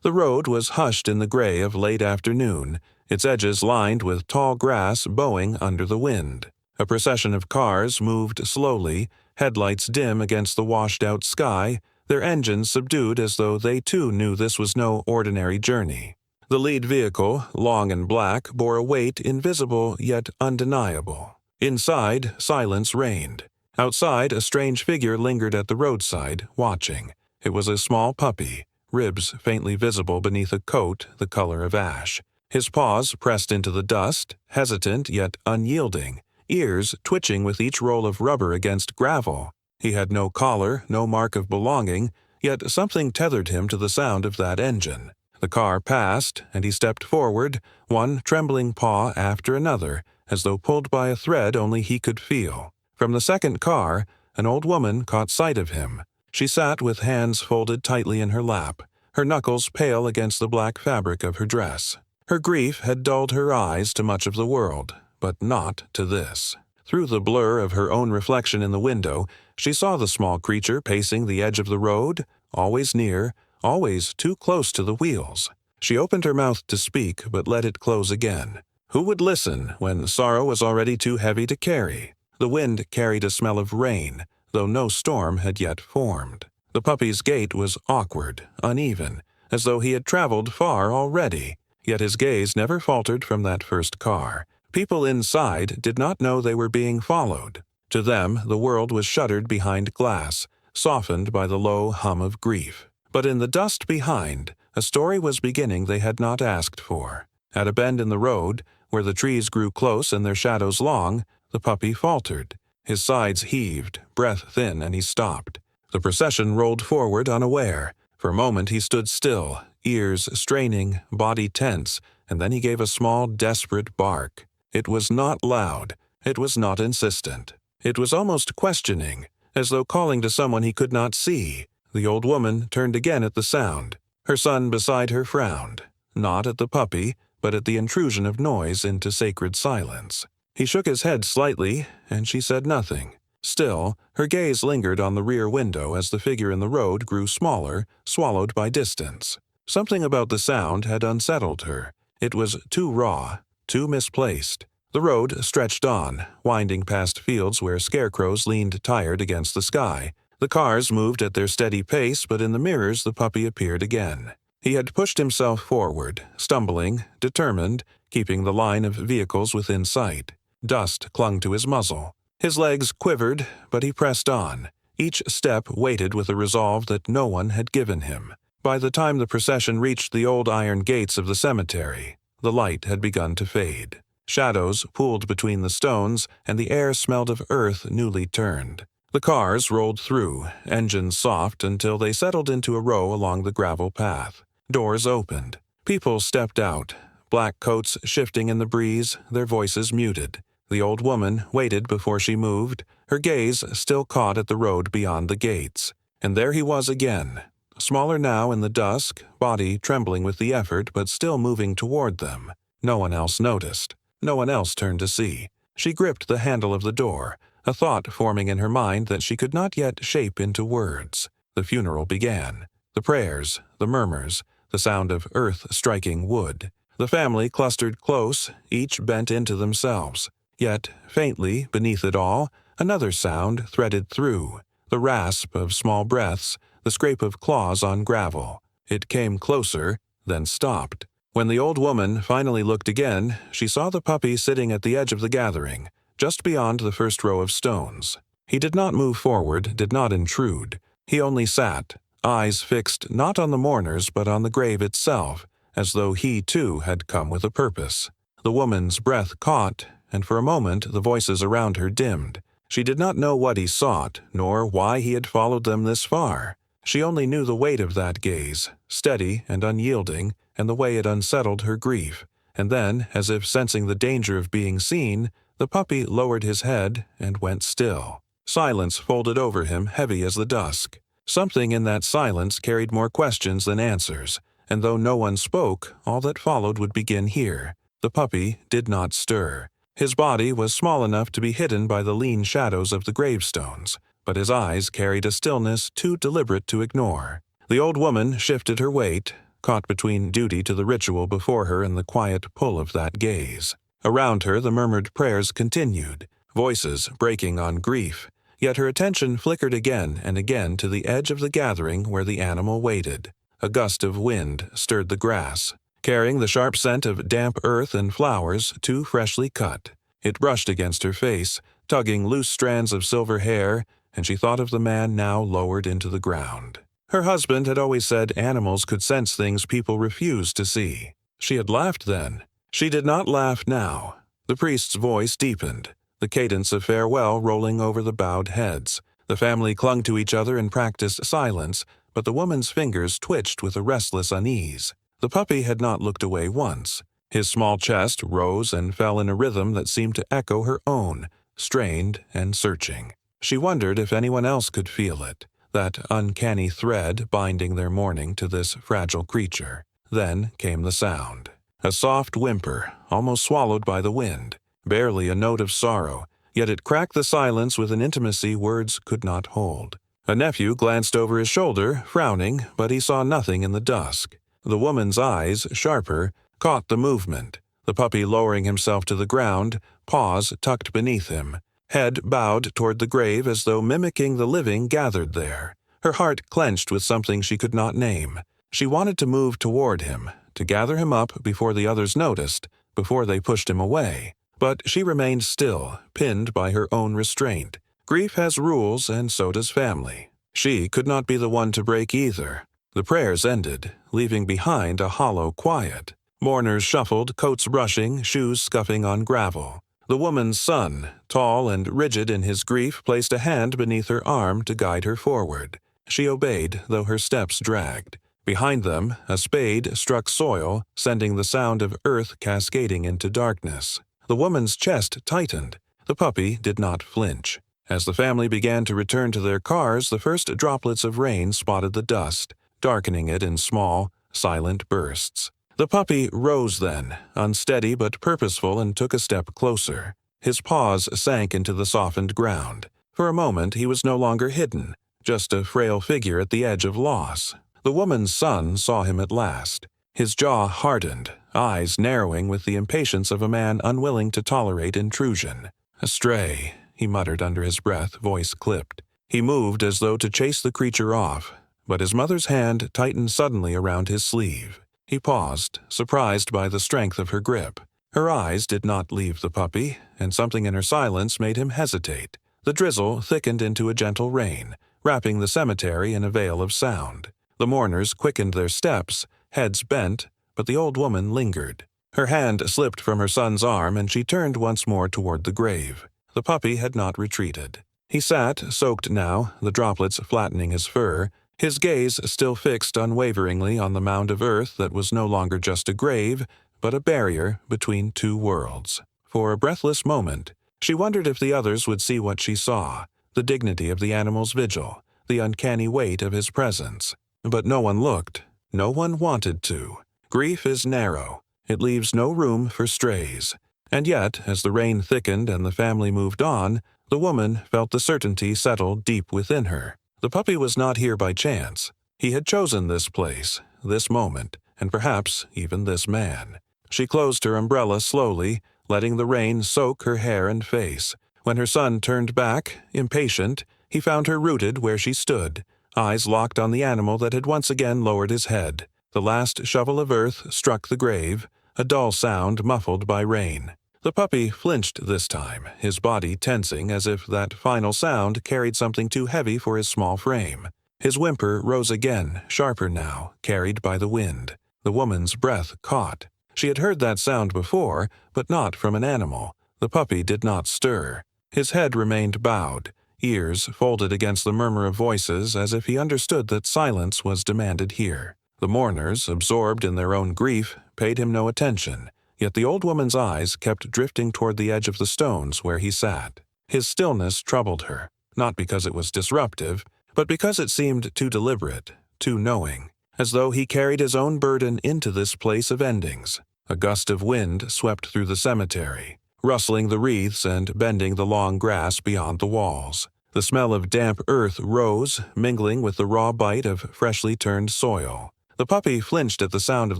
The road was hushed in the gray of late afternoon, its edges lined with tall grass bowing under the wind. A procession of cars moved slowly, headlights dim against the washed-out sky, their engines subdued as though they too knew this was no ordinary journey. The lead vehicle, long and black, bore a weight invisible yet undeniable. Inside, silence reigned. Outside, a strange figure lingered at the roadside, watching. It was a small puppy, ribs faintly visible beneath a coat the color of ash. His paws pressed into the dust, hesitant yet unyielding, ears twitching with each roll of rubber against gravel. He had no collar, no mark of belonging, yet something tethered him to the sound of that engine. The car passed, and he stepped forward, one trembling paw after another, as though pulled by a thread only he could feel. From the second car, an old woman caught sight of him. She sat with hands folded tightly in her lap, her knuckles pale against the black fabric of her dress. Her grief had dulled her eyes to much of the world, but not to this. Through the blur of her own reflection in the window, she saw the small creature pacing the edge of the road, always near, always too close to the wheels. She opened her mouth to speak, but let it close again. Who would listen when sorrow was already too heavy to carry? The wind carried a smell of rain, though no storm had yet formed. The puppy's gait was awkward, uneven, as though he had traveled far already, yet his gaze never faltered from that first car. People inside did not know they were being followed. To them, the world was shuttered behind glass, softened by the low hum of grief. But in the dust behind, a story was beginning they had not asked for. At a bend in the road, where the trees grew close and their shadows long, the puppy faltered. His sides heaved, breath thin, and he stopped. The procession rolled forward unaware. For a moment he stood still, ears straining, body tense, and then he gave a small, desperate bark. It was not loud. It was not insistent. It was almost questioning, as though calling to someone he could not see. The old woman turned again at the sound. Her son beside her frowned, not at the puppy, but at the intrusion of noise into sacred silence. He shook his head slightly, and she said nothing. Still, her gaze lingered on the rear window as the figure in the road grew smaller, swallowed by distance. Something about the sound had unsettled her. It was too raw, too misplaced. The road stretched on, winding past fields where scarecrows leaned tired against the sky. The cars moved at their steady pace, but in the mirrors the puppy appeared again. He had pushed himself forward, stumbling, determined, keeping the line of vehicles within sight. Dust clung to his muzzle. His legs quivered, but he pressed on. Each step weighted with a resolve that no one had given him. By the time the procession reached the old iron gates of the cemetery, the light had begun to fade. Shadows pooled between the stones, and the air smelled of earth newly turned. The cars rolled through, engines soft, until they settled into a row along the gravel path. Doors opened. People stepped out, black coats shifting in the breeze, their voices muted. The old woman waited before she moved, her gaze still caught at the road beyond the gates. And there he was again, smaller now in the dusk, body trembling with the effort but still moving toward them. No one else noticed. No one else turned to see. She gripped the handle of the door, a thought forming in her mind that she could not yet shape into words. The funeral began. The prayers, the murmurs, the sound of earth striking wood. The family clustered close, each bent into themselves. Yet, faintly, beneath it all, another sound threaded through. The rasp of small breaths, the scrape of claws on gravel. It came closer, then stopped. When the old woman finally looked again, she saw the puppy sitting at the edge of the gathering, just beyond the first row of stones. He did not move forward, did not intrude. He only sat, eyes fixed not on the mourners but on the grave itself, as though he too had come with a purpose. The woman's breath caught, and for a moment the voices around her dimmed. She did not know what he sought, nor why he had followed them this far. She only knew the weight of that gaze, steady and unyielding, and the way it unsettled her grief. And then, as if sensing the danger of being seen, the puppy lowered his head and went still. Silence folded over him, heavy as the dusk. Something in that silence carried more questions than answers, and though no one spoke, all that followed would begin here. The puppy did not stir. His body was small enough to be hidden by the lean shadows of the gravestones, but his eyes carried a stillness too deliberate to ignore. The old woman shifted her weight, caught between duty to the ritual before her and the quiet pull of that gaze. Around her the murmured prayers continued, voices breaking on grief, yet her attention flickered again and again to the edge of the gathering where the animal waited. A gust of wind stirred the grass, carrying the sharp scent of damp earth and flowers too freshly cut. It brushed against her face, tugging loose strands of silver hair, and she thought of the man now lowered into the ground. Her husband had always said animals could sense things people refused to see. She had laughed then. She did not laugh now. The priest's voice deepened, the cadence of farewell rolling over the bowed heads. The family clung to each other and practiced silence, but the woman's fingers twitched with a restless unease. The puppy had not looked away once. His small chest rose and fell in a rhythm that seemed to echo her own, strained and searching. She wondered if anyone else could feel it, that uncanny thread binding their mourning to this fragile creature. Then came the sound. A soft whimper, almost swallowed by the wind, barely a note of sorrow, yet it cracked the silence with an intimacy words could not hold. A nephew glanced over his shoulder, frowning, but he saw nothing in the dusk. The woman's eyes, sharper, caught the movement, the puppy lowering himself to the ground, paws tucked beneath him, head bowed toward the grave as though mimicking the living gathered there. Her heart clenched with something she could not name. She wanted to move toward him, to gather him up before the others noticed, before they pushed him away. But she remained still, pinned by her own restraint. Grief has rules, and so does family. She could not be the one to break either. The prayers ended, leaving behind a hollow quiet. Mourners shuffled, coats brushing, shoes scuffing on gravel. The woman's son, tall and rigid in his grief, placed a hand beneath her arm to guide her forward. She obeyed, though her steps dragged. Behind them, a spade struck soil, sending the sound of earth cascading into darkness. The woman's chest tightened. The puppy did not flinch. As the family began to return to their cars, the first droplets of rain spotted the dust, darkening it in small, silent bursts. The puppy rose then, unsteady but purposeful, and took a step closer. His paws sank into the softened ground. For a moment he was no longer hidden, just a frail figure at the edge of loss. The woman's son saw him at last. His jaw hardened, eyes narrowing with the impatience of a man unwilling to tolerate intrusion. "A stray," he muttered under his breath, voice clipped. He moved as though to chase the creature off, but his mother's hand tightened suddenly around his sleeve. He paused, surprised by the strength of her grip. Her eyes did not leave the puppy, and something in her silence made him hesitate. The drizzle thickened into a gentle rain, wrapping the cemetery in a veil of sound. The mourners quickened their steps, heads bent, but the old woman lingered. Her hand slipped from her son's arm, and she turned once more toward the grave. The puppy had not retreated. He sat, soaked now, the droplets flattening his fur, his gaze still fixed unwaveringly on the mound of earth that was no longer just a grave, but a barrier between two worlds. For a breathless moment, she wondered if the others would see what she saw, the dignity of the animal's vigil, the uncanny weight of his presence. But no one looked. No one wanted to. Grief is narrow. It leaves no room for strays. And yet, as the rain thickened and the family moved on, the woman felt the certainty settle deep within her. The puppy was not here by chance. He had chosen this place, this moment, and perhaps even this man. She closed her umbrella slowly, letting the rain soak her hair and face. When her son turned back, impatient, he found her rooted where she stood, eyes locked on the animal that had once again lowered his head. The last shovel of earth struck the grave, a dull sound muffled by rain. The puppy flinched this time, his body tensing as if that final sound carried something too heavy for his small frame. His whimper rose again, sharper now, carried by the wind. The woman's breath caught. She had heard that sound before, but not from an animal. The puppy did not stir. His head remained bowed, ears folded against the murmur of voices as if he understood that silence was demanded here. The mourners, absorbed in their own grief, paid him no attention, yet the old woman's eyes kept drifting toward the edge of the stones where he sat. His stillness troubled her, not because it was disruptive, but because it seemed too deliberate, too knowing, as though he carried his own burden into this place of endings. A gust of wind swept through the cemetery, rustling the wreaths and bending the long grass beyond the walls. The smell of damp earth rose, mingling with the raw bite of freshly turned soil. The puppy flinched at the sound of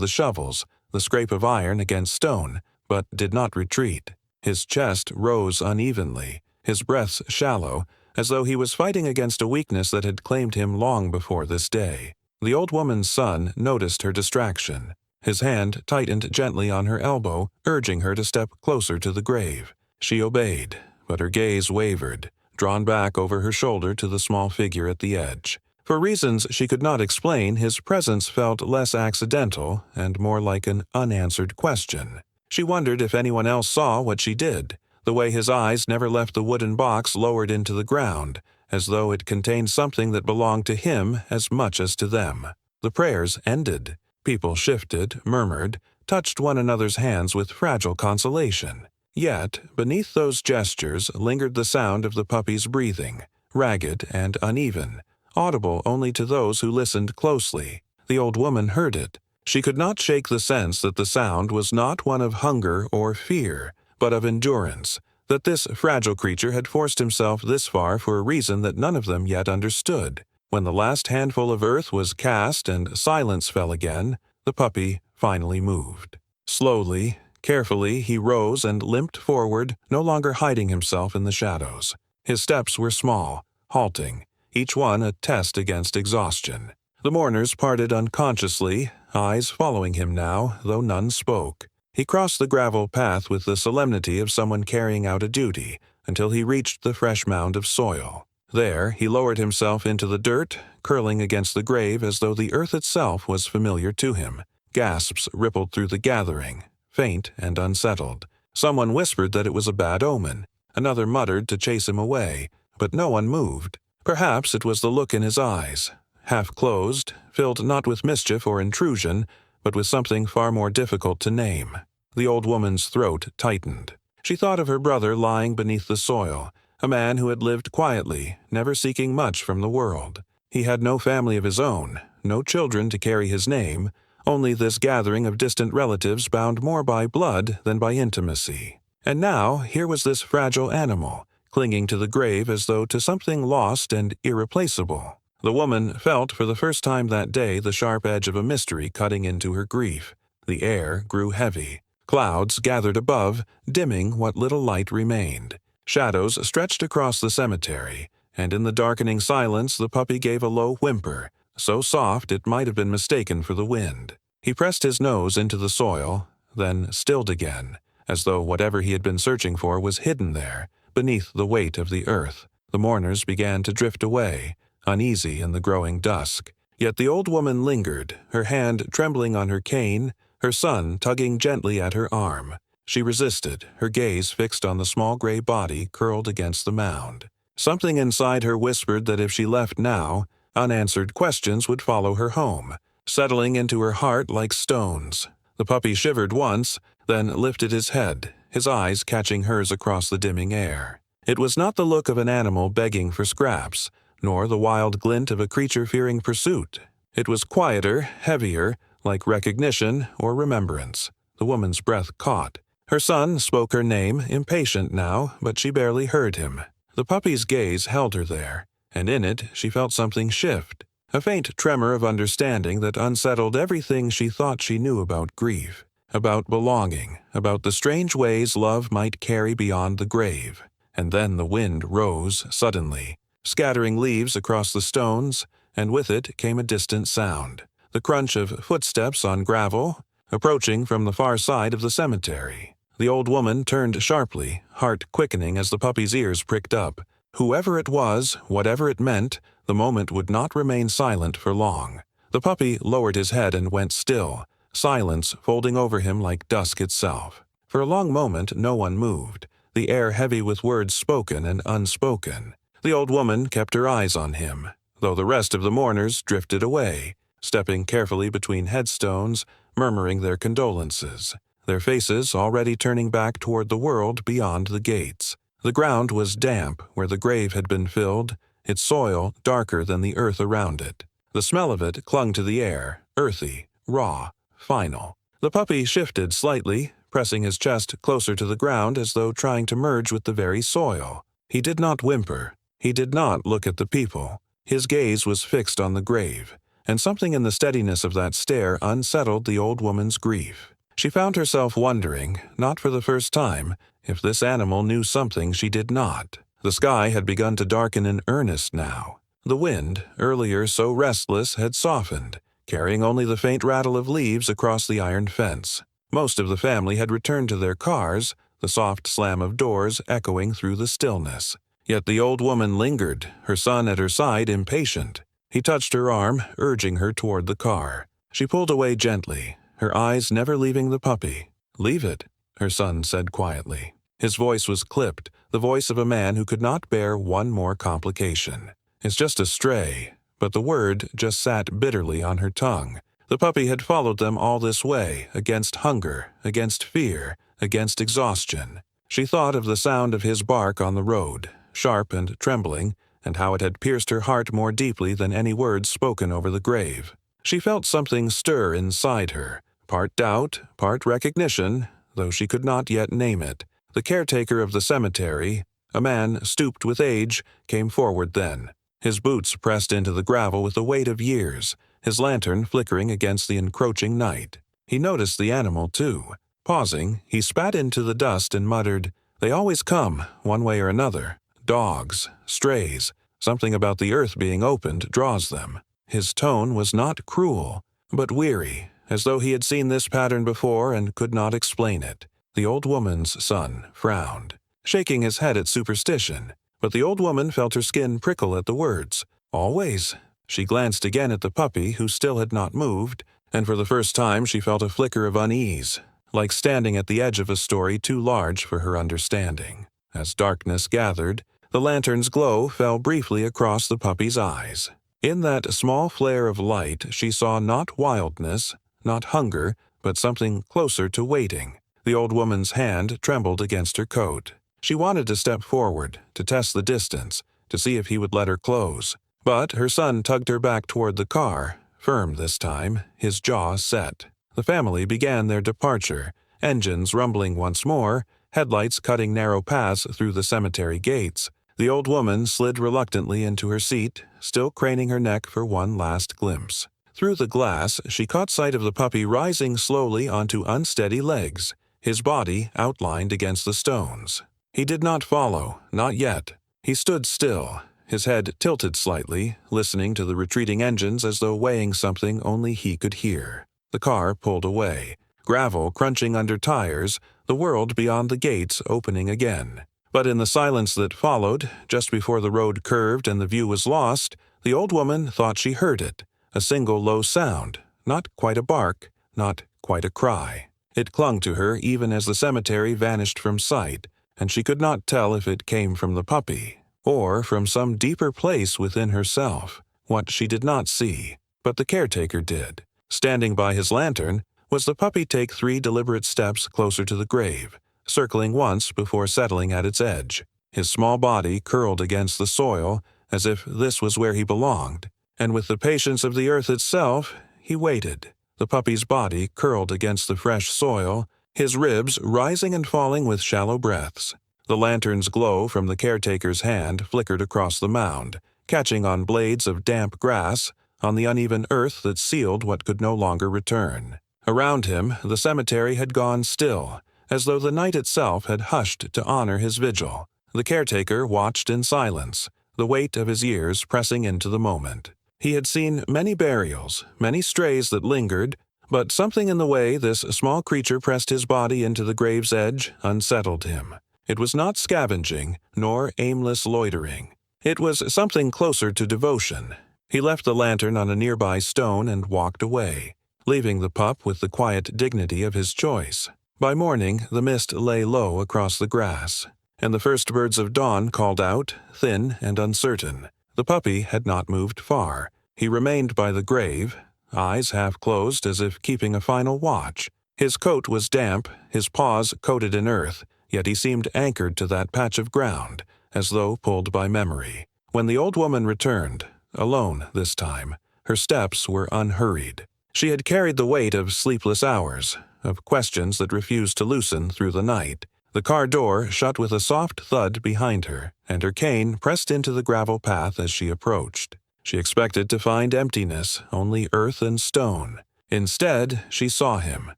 the shovels, the scrape of iron against stone, but did not retreat. His chest rose unevenly, his breaths shallow, as though he was fighting against a weakness that had claimed him long before this day. The old woman's son noticed her distraction. His hand tightened gently on her elbow, urging her to step closer to the grave. She obeyed, but her gaze wavered, drawn back over her shoulder to the small figure at the edge. For reasons she could not explain, his presence felt less accidental and more like an unanswered question. She wondered if anyone else saw what she did, the way his eyes never left the wooden box lowered into the ground, as though it contained something that belonged to him as much as to them. The prayers ended. People shifted, murmured, touched one another's hands with fragile consolation. Yet, beneath those gestures lingered the sound of the puppy's breathing, ragged and uneven, audible only to those who listened closely. The old woman heard it. She could not shake the sense that the sound was not one of hunger or fear, but of endurance, that this fragile creature had forced himself this far for a reason that none of them yet understood. When the last handful of earth was cast and silence fell again, the puppy finally moved. Slowly, carefully, he rose and limped forward, no longer hiding himself in the shadows. His steps were small, halting, each one a test against exhaustion. The mourners parted unconsciously, eyes following him now, though none spoke. He crossed the gravel path with the solemnity of someone carrying out a duty, until he reached the fresh mound of soil. There, he lowered himself into the dirt, curling against the grave as though the earth itself was familiar to him. Gasps rippled through the gathering, faint and unsettled. Someone whispered that it was a bad omen. Another muttered to chase him away, but no one moved. Perhaps it was the look in his eyes, half-closed, filled not with mischief or intrusion, but with something far more difficult to name. The old woman's throat tightened. She thought of her brother lying beneath the soil, a man who had lived quietly, never seeking much from the world. He had no family of his own, no children to carry his name, only this gathering of distant relatives bound more by blood than by intimacy. And now here was this fragile animal, clinging to the grave as though to something lost and irreplaceable. The woman felt for the first time that day the sharp edge of a mystery cutting into her grief. The air grew heavy. Clouds gathered above, dimming what little light remained. Shadows stretched across the cemetery, and in the darkening silence the puppy gave a low whimper, so soft it might have been mistaken for the wind. He pressed his nose into the soil, then stilled again, as though whatever he had been searching for was hidden there, beneath the weight of the earth. The mourners began to drift away, uneasy in the growing dusk. Yet the old woman lingered, her hand trembling on her cane, her son tugging gently at her arm. She resisted, her gaze fixed on the small gray body curled against the mound. Something inside her whispered that if she left now, unanswered questions would follow her home, settling into her heart like stones. The puppy shivered once, then lifted his head, his eyes catching hers across the dimming air. It was not the look of an animal begging for scraps, nor the wild glint of a creature fearing pursuit. It was quieter, heavier, like recognition or remembrance. The woman's breath caught. Her son spoke her name, impatient now, but she barely heard him. The puppy's gaze held her there, and in it she felt something shift, a faint tremor of understanding that unsettled everything she thought she knew about grief, about belonging, about the strange ways love might carry beyond the grave. And then the wind rose suddenly, scattering leaves across the stones, and with it came a distant sound, the crunch of footsteps on gravel, approaching from the far side of the cemetery. The old woman turned sharply, heart quickening as the puppy's ears pricked up. Whoever it was, whatever it meant, the moment would not remain silent for long. The puppy lowered his head and went still, silence folding over him like dusk itself. For a long moment no one moved, the air heavy with words spoken and unspoken. The old woman kept her eyes on him, though the rest of the mourners drifted away, stepping carefully between headstones, murmuring their condolences, their faces already turning back toward the world beyond the gates. The ground was damp where the grave had been filled, its soil darker than the earth around it. The smell of it clung to the air, earthy, raw, final. The puppy shifted slightly, pressing his chest closer to the ground as though trying to merge with the very soil. He did not whimper. He did not look at the people. His gaze was fixed on the grave, and something in the steadiness of that stare unsettled the old woman's grief. She found herself wondering, not for the first time, if this animal knew something she did not. The sky had begun to darken in earnest now. The wind, earlier so restless, had softened, carrying only the faint rattle of leaves across the iron fence. Most of the family had returned to their cars, the soft slam of doors echoing through the stillness. Yet the old woman lingered, her son at her side, impatient. He touched her arm, urging her toward the car. She pulled away gently, her eyes never leaving the puppy. "Leave it," her son said quietly. His voice was clipped, the voice of a man who could not bear one more complication. "It's just a stray," but the word just sat bitterly on her tongue. The puppy had followed them all this way, against hunger, against fear, against exhaustion. She thought of the sound of his bark on the road, sharp and trembling, and how it had pierced her heart more deeply than any words spoken over the grave. She felt something stir inside her, part doubt, part recognition, though she could not yet name it. The caretaker of the cemetery, a man stooped with age, came forward then. His boots pressed into the gravel with the weight of years, his lantern flickering against the encroaching night. He noticed the animal, too. Pausing, he spat into the dust and muttered, "They always come, one way or another. Dogs, strays, something about the earth being opened draws them." His tone was not cruel, but weary, as though he had seen this pattern before and could not explain it. The old woman's son frowned, shaking his head at superstition, but the old woman felt her skin prickle at the words. "Always?" She glanced again at the puppy, who still had not moved, and for the first time she felt a flicker of unease, like standing at the edge of a story too large for her understanding. As darkness gathered, the lantern's glow fell briefly across the puppy's eyes. In that small flare of light she saw not wildness, not hunger, but something closer to waiting. The old woman's hand trembled against her coat. She wanted to step forward, to test the distance, to see if he would let her close. But her son tugged her back toward the car, firm this time, his jaw set. The family began their departure, engines rumbling once more, headlights cutting narrow paths through the cemetery gates. The old woman slid reluctantly into her seat, still craning her neck for one last glimpse. Through the glass, she caught sight of the puppy rising slowly onto unsteady legs, his body outlined against the stones. He did not follow, not yet. He stood still, his head tilted slightly, listening to the retreating engines as though weighing something only he could hear. The car pulled away, gravel crunching under tires, the world beyond the gates opening again. But in the silence that followed, just before the road curved and the view was lost, the old woman thought she heard it, a single low sound, not quite a bark, not quite a cry. It clung to her even as the cemetery vanished from sight, and she could not tell if it came from the puppy, or from some deeper place within herself. What she did not see, but the caretaker did. Standing by his lantern, was the puppy take 3 deliberate steps closer to the grave, circling once before settling at its edge. His small body curled against the soil, as if this was where he belonged, and with the patience of the earth itself, he waited. The puppy's body curled against the fresh soil, his ribs rising and falling with shallow breaths. The lantern's glow from the caretaker's hand flickered across the mound, catching on blades of damp grass, on the uneven earth that sealed what could no longer return. Around him, the cemetery had gone still, as though the night itself had hushed to honor his vigil. The caretaker watched in silence, the weight of his years pressing into the moment. He had seen many burials, many strays that lingered, but something in the way this small creature pressed his body into the grave's edge unsettled him. It was not scavenging, nor aimless loitering. It was something closer to devotion. He left the lantern on a nearby stone and walked away, leaving the pup with the quiet dignity of his choice. By morning, the mist lay low across the grass, and the first birds of dawn called out, thin and uncertain. The puppy had not moved far. He remained by the grave, eyes half closed as if keeping a final watch. His coat was damp, his paws coated in earth, yet he seemed anchored to that patch of ground, as though pulled by memory. When the old woman returned, alone this time, her steps were unhurried. She had carried the weight of sleepless hours, of questions that refused to loosen through the night. The car door shut with a soft thud behind her, and her cane pressed into the gravel path as she approached. She expected to find emptiness, only earth and stone. Instead, she saw him.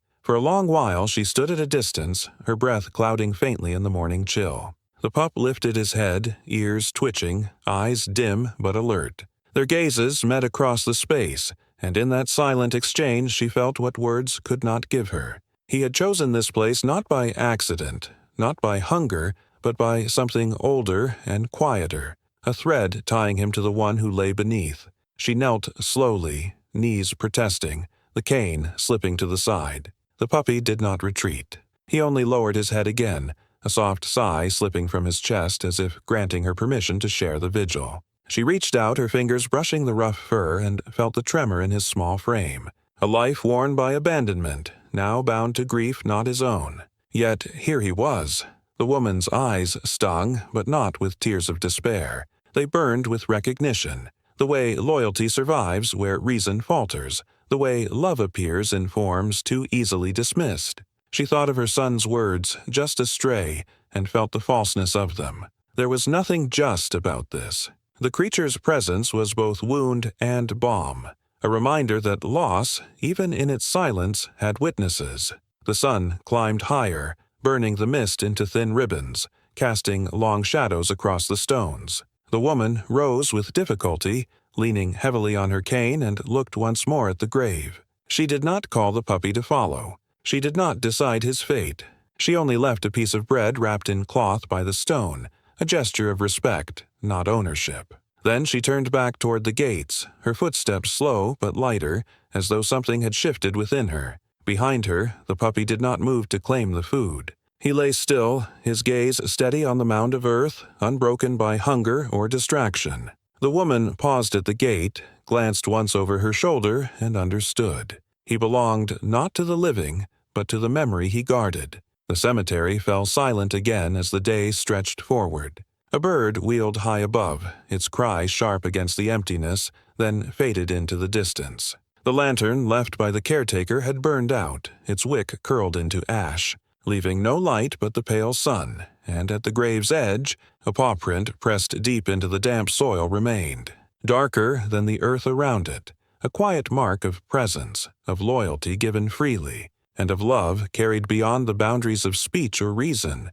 For a long while she stood at a distance, her breath clouding faintly in the morning chill. The pup lifted his head, ears twitching, eyes dim but alert. Their gazes met across the space, and in that silent exchange she felt what words could not give her. He had chosen this place not by accident, not by hunger, but by something older and quieter, a thread tying him to the one who lay beneath. She knelt slowly, knees protesting, the cane slipping to the side. The puppy did not retreat. He only lowered his head again, a soft sigh slipping from his chest as if granting her permission to share the vigil. She reached out, her fingers brushing the rough fur, and felt the tremor in his small frame. A life worn by abandonment, now bound to grief not his own. Yet here he was. The woman's eyes stung, but not with tears of despair. They burned with recognition. The way loyalty survives where reason falters, the way love appears in forms too easily dismissed. She thought of her son's words, just astray, and felt the falseness of them. There was nothing just about this. The creature's presence was both wound and balm, a reminder that loss, even in its silence, had witnesses. The sun climbed higher, burning the mist into thin ribbons, casting long shadows across the stones. The woman rose with difficulty, leaning heavily on her cane, and looked once more at the grave. She did not call the puppy to follow. She did not decide his fate. She only left a piece of bread wrapped in cloth by the stone, a gesture of respect, not ownership. Then she turned back toward the gates, her footsteps slow but lighter, as though something had shifted within her. Behind her, the puppy did not move to claim the food. He lay still, his gaze steady on the mound of earth, unbroken by hunger or distraction. The woman paused at the gate, glanced once over her shoulder, and understood. He belonged not to the living, but to the memory he guarded. The cemetery fell silent again as the day stretched forward. A bird wheeled high above, its cry sharp against the emptiness, then faded into the distance. The lantern left by the caretaker had burned out, its wick curled into ash, leaving no light but the pale sun, and at the grave's edge, a paw print pressed deep into the damp soil remained, darker than the earth around it, a quiet mark of presence, of loyalty given freely, and of love carried beyond the boundaries of speech or reason.